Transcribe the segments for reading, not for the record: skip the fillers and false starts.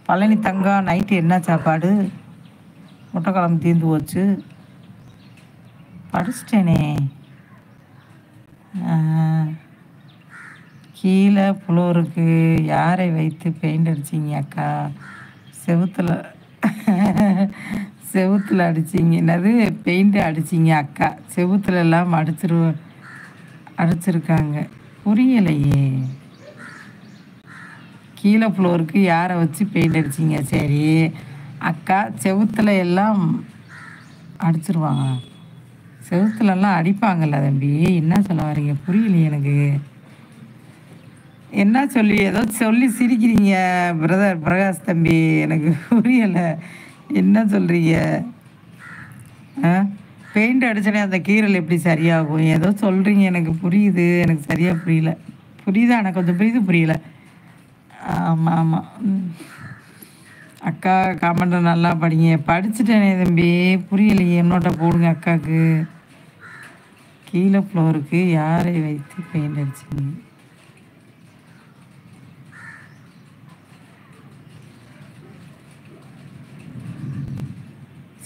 பழனி தங்கம் night என்ன சாப்பாடு? முட்டை குழம்பு தீர்ந்து போச்சு. படிச்சிட்டேனே. கீழே ஃப்ளோருக்கு யாரை வைத்து பெயிண்ட் அடிச்சிங்க அக்கா? செவுத்தில் செவுத்தில் அடிச்சிங்க. என்னது பெயிண்ட் அடிச்சிங்க அக்கா? செவுத்துலலாம் அடிச்சிருக்காங்க. புரியலையே. கீழே ஃப்ளோருக்கு யாரை வச்சு பெயிண்ட் அடிச்சிங்க? சரி அக்கா, செவுத்துல எல்லாம் அடிச்சிருவாங்க. செவுத்துலலாம் அடிப்பாங்கல்ல தம்பி. என்ன சொல்ல வரீங்க? புரியலையே எனக்கு. என்ன சொல்லி ஏதோ சொல்லி சிரிக்கிறீங்க பிரதர் பிரகாஷ் தம்பி. எனக்கு புரியலை என்ன சொல்கிறீங்க. பெயிண்ட் அடிச்சனே அந்த கீரல் எப்படி சரியாகும்? ஏதோ சொல்கிறீங்க, எனக்கு புரியுது. எனக்கு சரியாக புரியல. புரியுதா? எனக்கு கொஞ்சம் புரியுது, புரியல. ஆமாம் ஆமாம். அக்கா கமெண்ட்டை நல்லா படிங்க. படிச்சுட்டேனே தம்பி. புரியலையே. என்னோட்ட போடுங்க அக்காவுக்கு. கீழே ஃப்ளோருக்கு யாரை வைத்து பெயிண்ட் அடிச்சிங்க?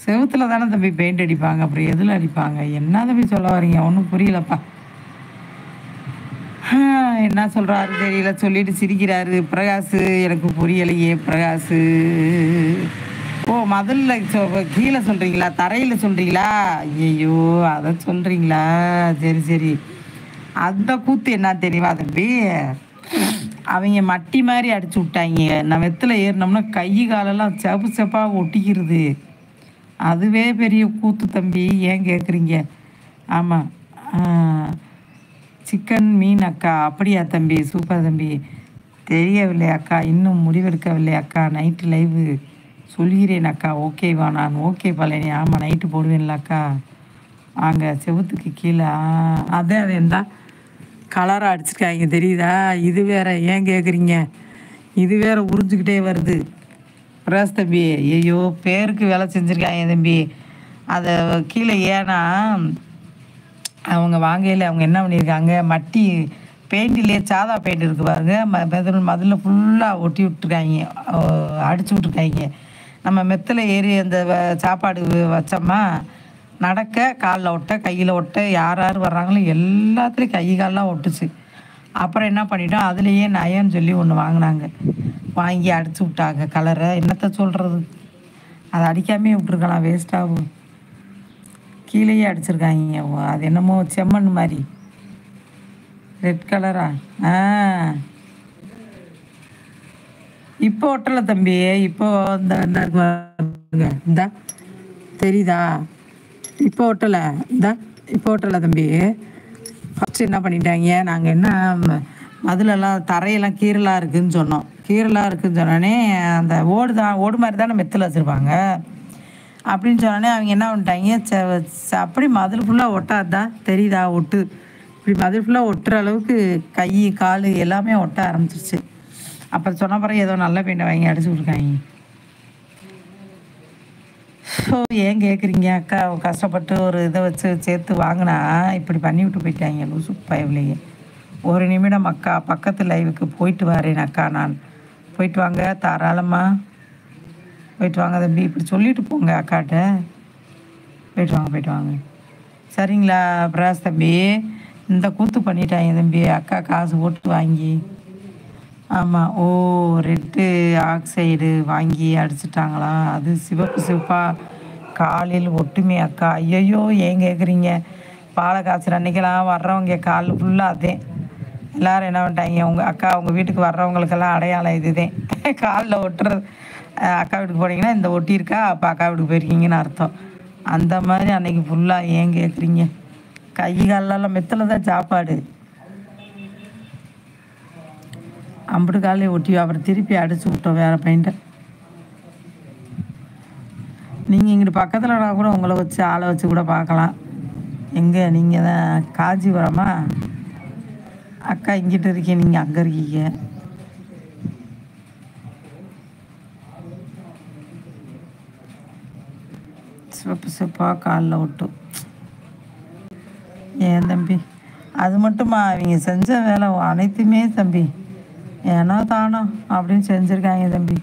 செவுத்துல தானே தம்பி பெயிண்ட் அடிப்பாங்க. அப்புறம் எதில் அடிப்பாங்க? என்ன தம்பி சொல்ல வரீங்க? ஒன்றும் புரியலப்பா. என்ன சொல்கிறாரு தெரியல. சொல்லிட்டு சிரிக்கிறாரு பிரகாஷ். எனக்கு புரியலையே பிரகாஷ். ஓ, மதிலில் கீழே சொல்கிறீங்களா? தரையில் சொல்கிறீங்களா? ஐயோ, அதை சொல்கிறீங்களா? சரி சரி. அந்த கூத்து என்ன தெரியுமா தம்பி? அவங்க மட்டி மாதிரி அடிச்சு விட்டாங்க. நான் வெத்தில் ஏறினோம்னா கை காலெல்லாம் செப்பு செப்பாக ஒட்டிக்கிறது. அதுவே பெரிய கூத்து தம்பி. ஏன் கேட்குறீங்க? ஆமாம். சிக்கன் மீன் அக்கா. அப்படியா தம்பி? சூப்பர் தம்பி. தெரியவில்லை அக்கா, இன்னும் முடிவெடுக்கவில்லை அக்கா. நைட்டு லைவு சொல்கிறேன் அக்கா. ஓகேவா? நான் ஓகே பழனி. ஆமாம், நைட்டு போடுவேன்ல அக்கா. வாங்க செவுத்துக்கு கீழே. அதே இருந்தா கலராக அடிச்சிருக்காங்க தெரியுதா? இது வேற. ஏன் கேட்குறீங்க? இது வேற உறிஞ்சிக்கிட்டே வருது பிரகாஷ் தம்பி. ஐயோ, பேருக்கு வேலை செஞ்சுருக்காங்க தம்பி. அதை கீழே ஏன்னா அவங்க வாங்கையில் அவங்க என்ன பண்ணியிருக்காங்க, மட்டி பெயிண்டிலே சாதா பெயிண்ட் இருக்குது பாருங்க, மதில் ஃபுல்லாக ஒட்டி விட்டுருக்காங்க, அடிச்சு விட்ருக்காங்க. நம்ம மெத்தில் ஏறி அந்த சாப்பாடு வச்சோம்மா நடக்க காலில் ஒட்ட கையில் ஒட்ட யார் யார் வர்றாங்களோ எல்லாத்துலேயும் கை காலெலாம் ஒட்டுச்சு. அப்புறம் என்ன பண்ணிட்டோம், அதுலேயே நயன்னு சொல்லி ஒன்று வாங்கினாங்க. வாங்கி அடிச்சு விட்டாங்க கலரை. என்னத்தை சொல்கிறது? அதை அடிக்காமே விட்ருக்கலாம், வேஸ்ட்டாகும். கீழேயே அடிச்சிருக்காங்க. அது என்னமோ செம்மண் மாதிரி ரெட் கலரா. இப்போ ஒட்டலை தம்பி. இப்போ இந்த தெரியுதா? இப்போ ஒட்டலை. இப்போ ஒட்டலை தம்பி. ஃபஸ்ட்டு என்ன பண்ணிட்டாங்க, நாங்கள் என்ன மதுலெல்லாம் தரையெல்லாம் கீரலாக இருக்குதுன்னு சொன்னோம். கீரலாக இருக்குதுன்னு சொன்னோடனே அந்த ஓடு மாதிரி தானே மெத்தில் வச்சுருப்பாங்க. அப்படின்னு சொன்னோடனே அவங்க என்ன பண்ணிட்டாங்க, அப்படி மதில் ஃபுல்லாக ஒட்டாதா தெரியுதா? ஒட்டு இப்படி மதில் ஃபுல்லாக ஒட்டுற அளவுக்கு கை கால் எல்லாமே ஒட்ட ஆரம்பிச்சிருச்சு. அப்புறம் சொன்ன பிறகு ஏதோ நல்ல பெயிண்டை வாங்கி அடிச்சு விட்ருக்காங்க. ஸோ ஏன் கேட்குறீங்க அக்கா? கஷ்டப்பட்டு ஒரு இதை வச்சு சேர்த்து வாங்கினா இப்படி பண்ணி விட்டு போயிட்டாங்க லூசு பயவில்லையே. ஒரு நிமிடம் அக்கா, பக்கத்து லைவுக்கு போயிட்டு வரேன் அக்கா. நான் போயிட்டு வாங்க தாராளமாக போயிட்டு வாங்க தம்பி. இப்படி சொல்லிட்டு போங்க அக்காட்ட. போயிட்டு வாங்க சரிங்களா பிரகாஷ் தம்பி? இந்த கூத்து பண்ணிட்டாங்க தம்பி. அக்கா காசு போட்டு வாங்கி. ஆமாம். ஓ, ரெட்டு ஆக்சைடு வாங்கி அடிச்சிட்டாங்களா? அது சிவப்பு சிவப்பாக காலில் ஒட்டுமே அக்கா. ஐயோ, ஏன் கேட்குறீங்க? பாலை காய்ச்சல் அன்றைக்கெல்லாம் வர்றவங்க கால் ஃபுல்லாக அதே. எல்லோரும் என்ன பண்ணிட்டாங்க, உங்கள் அக்கா உங்கள் வீட்டுக்கு வர்றவங்களுக்கெல்லாம் அடையாளம் இதுதான். காலில் ஒட்டுறது. அக்கா வீட்டுக்கு போனீங்கன்னா இந்த ஒட்டியிருக்கா, அப்போ அக்கா வீட்டுக்கு போயிருக்கீங்கன்னு அர்த்தம். அந்த மாதிரி அன்றைக்கி ஃபுல்லாக. ஏன் கேட்குறீங்க? கை காலெல்லாம் மெத்தில் தான் சாப்பாடு. அம்புட்டு காலையை ஒட்டி அப்புறம் திருப்பி அடிச்சு விட்டோம் வேறு பெயிண்ட்டை. நீங்கள் இங்கிட்டு பக்கத்தில்னா கூட உங்களை வச்சு ஆளை வச்சு கூட பார்க்கலாம். எங்கே நீங்கள் தான் காஞ்சிபுரமா? அக்கா இங்கிட்ட இருக்கீங்க, நீங்கள் அங்கே இருக்கீங்க. சிவப்பு சிவப்பாக காலில் ஒட்டும். ஏன் தம்பி? அது மட்டுமா? அவங்க செஞ்ச வேலை அனைத்துமே தம்பி ஏனோ தானோ அப்படின்னு செஞ்சுருக்காங்க தம்பி.